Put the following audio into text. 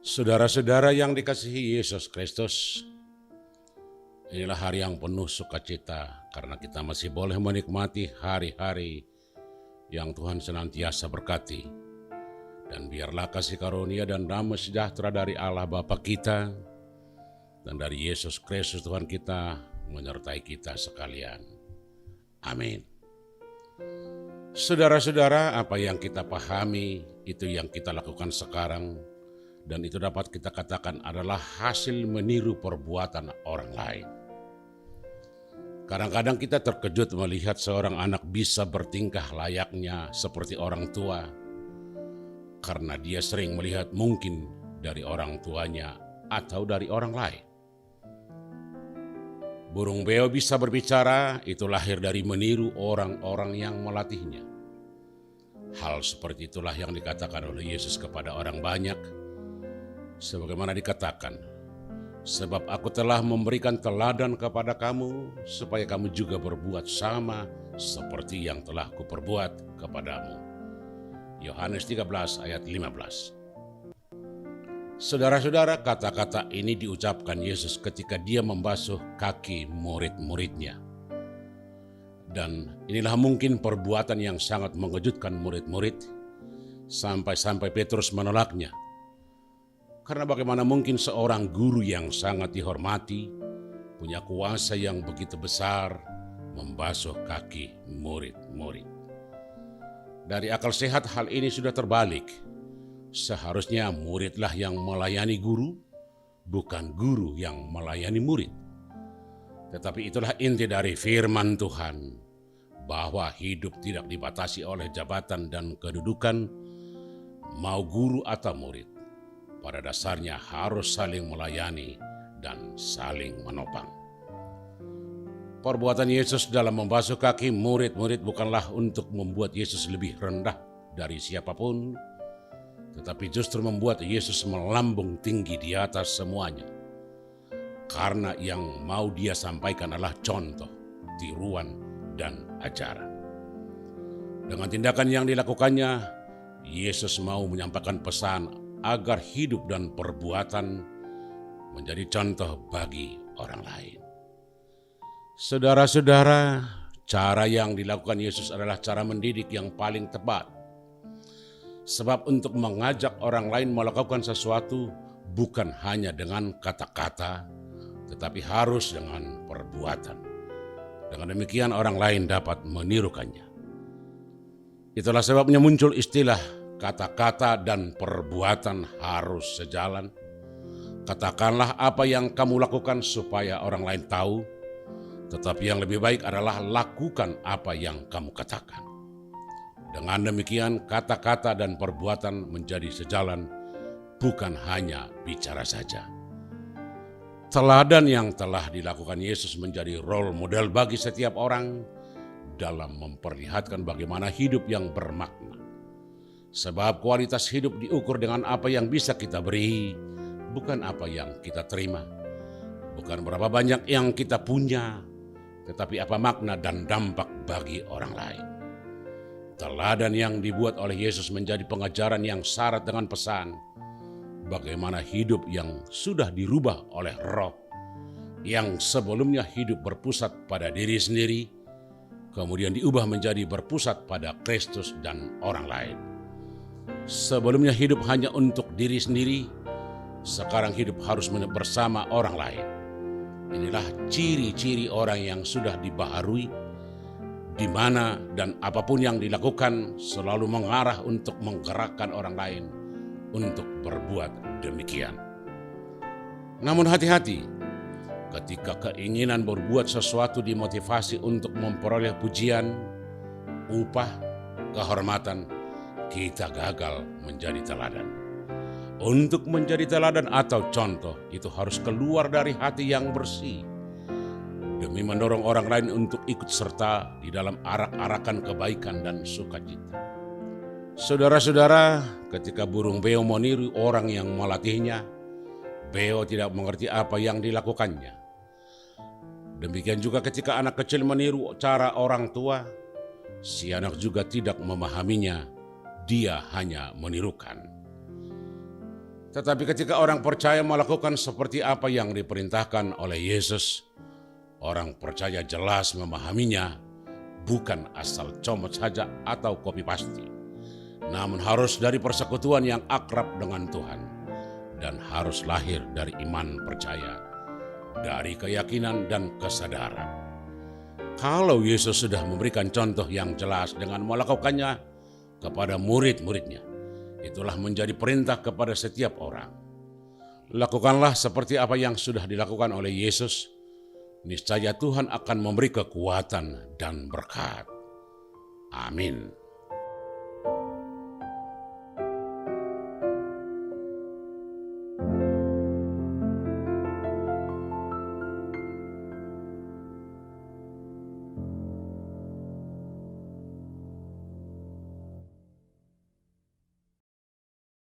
Saudara-saudara yang dikasihi Yesus Kristus, inilah hari yang penuh sukacita karena kita masih boleh menikmati hari-hari yang Tuhan senantiasa berkati. Dan biarlah kasih karunia dan damai sejahtera dari Allah Bapa kita dan dari Yesus Kristus Tuhan kita menyertai kita sekalian. Amin. Saudara-saudara, apa yang kita pahami itu yang kita lakukan sekarang, dan itu dapat kita katakan adalah hasil meniru perbuatan orang lain. Kadang-kadang kita terkejut melihat seorang anak bisa bertingkah layaknya seperti orang tua, karena dia sering melihat mungkin dari orang tuanya atau dari orang lain. Burung beo bisa berbicara, itu lahir dari meniru orang-orang yang melatihnya. Hal seperti itulah yang dikatakan oleh Yesus kepada orang banyak, sebagaimana dikatakan, sebab aku telah memberikan teladan kepada kamu, supaya kamu juga berbuat sama seperti yang telah kuperbuat kepadamu. Yohanes 13 ayat 15. Saudara-saudara, kata-kata ini diucapkan Yesus ketika dia membasuh kaki murid-muridnya. Dan inilah mungkin perbuatan yang sangat mengejutkan murid-murid, sampai-sampai Petrus menolaknya. Karena bagaimana mungkin seorang guru yang sangat dihormati, punya kuasa yang begitu besar, membasuh kaki murid-murid. Dari akal sehat hal ini sudah terbalik. Seharusnya muridlah yang melayani guru, bukan guru yang melayani murid. Tetapi itulah inti dari firman Tuhan, bahwa hidup tidak dibatasi oleh jabatan dan kedudukan, mau guru atau murid. Pada dasarnya harus saling melayani dan saling menopang. Perbuatan Yesus dalam membasuh kaki murid-murid bukanlah untuk membuat Yesus lebih rendah dari siapapun, tetapi justru membuat Yesus melambung tinggi di atas semuanya. Karena yang mau dia sampaikan adalah contoh, tiruan, dan ajaran. Dengan tindakan yang dilakukannya, Yesus mau menyampaikan pesan agar hidup dan perbuatan menjadi contoh bagi orang lain. Saudara-saudara, cara yang dilakukan Yesus adalah cara mendidik yang paling tepat. Sebab untuk mengajak orang lain melakukan sesuatu bukan hanya dengan kata-kata, tetapi harus dengan perbuatan. Dengan demikian orang lain dapat menirukannya. Itulah sebabnya muncul istilah kata-kata dan perbuatan harus sejalan. Katakanlah apa yang kamu lakukan supaya orang lain tahu, tetapi yang lebih baik adalah lakukan apa yang kamu katakan. Dengan demikian kata-kata dan perbuatan menjadi sejalan, bukan hanya bicara saja. Teladan yang telah dilakukan Yesus menjadi role model bagi setiap orang dalam memperlihatkan bagaimana hidup yang bermakna. Sebab kualitas hidup diukur dengan apa yang bisa kita beri, bukan apa yang kita terima. Bukan berapa banyak yang kita punya, tetapi apa makna dan dampak bagi orang lain. Teladan yang dibuat oleh Yesus menjadi pengajaran yang syarat dengan pesan bagaimana hidup yang sudah dirubah oleh Roh, yang sebelumnya hidup berpusat pada diri sendiri, kemudian diubah menjadi berpusat pada Kristus dan orang lain. Sebelumnya hidup hanya untuk diri sendiri, sekarang hidup harus bersama orang lain. Inilah ciri-ciri orang yang sudah dibaharui, di mana dan apapun yang dilakukan selalu mengarah untuk menggerakkan orang lain untuk berbuat demikian. Namun hati-hati, ketika keinginan berbuat sesuatu dimotivasi untuk memperoleh pujian, upah, kehormatan, kita gagal menjadi teladan. Untuk menjadi teladan atau contoh, itu harus keluar dari hati yang bersih, demi mendorong orang lain untuk ikut serta di dalam arak-arakan kebaikan dan sukacita. Saudara-saudara, ketika burung beo meniru orang yang melatihnya, beo tidak mengerti apa yang dilakukannya. Demikian juga ketika anak kecil meniru cara orang tua, si anak juga tidak memahaminya, dia hanya menirukan. Tetapi ketika orang percaya melakukan seperti apa yang diperintahkan oleh Yesus, orang percaya jelas memahaminya, bukan asal comot saja atau copy paste, namun harus dari persekutuan yang akrab dengan Tuhan, dan harus lahir dari iman percaya, dari keyakinan dan kesadaran. Kalau Yesus sudah memberikan contoh yang jelas dengan melakukannya kepada murid-muridnya, itulah menjadi perintah kepada setiap orang. Lakukanlah seperti apa yang sudah dilakukan oleh Yesus, niscaya Tuhan akan memberi kekuatan dan berkat. Amin.